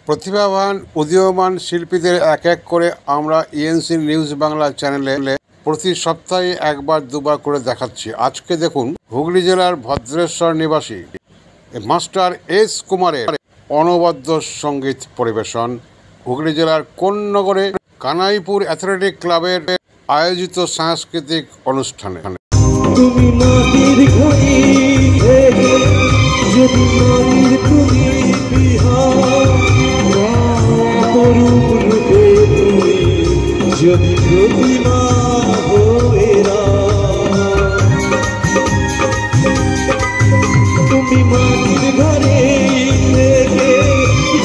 প্রতিভাবান উদীয়মান শিল্পীদের এক এক করে আমরা ইএনসি নিউজ বাংলা চ্যানেলে প্রতি সপ্তাহে একবার দুবার করে দেখাচ্ছি। আজকে দেখুন হুগলি জেলার ভদ্রেশ্বর নিবাসী মাস্টার এস কুমারের অনবদ্য সঙ্গীত পরিবেশন হুগলি জেলার কোন্নগরে কানাইপুর অ্যাথলেটিক ক্লাবের আয়োজিত সাংস্কৃতিক অনুষ্ঠানে। তুমি মাটির ঘড়ি যদি মাটির তুমি বিহার অপরূপ রূপে তুমি যদি প্রতিমা হয়ে তুমি মাটির ঘরে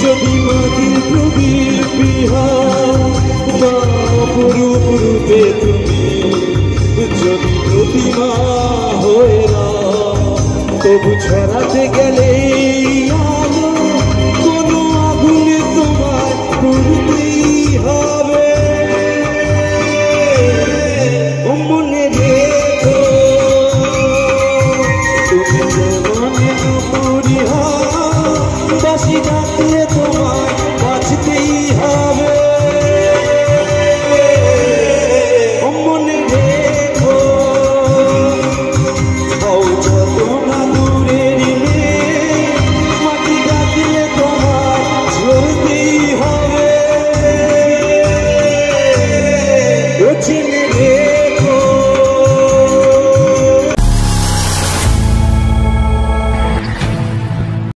যদি মাটির প্রদীপ বিহার অপরূপ রূপে তুমি যদি প্রতিমা হয়ে তবু ছড়াতে গেলে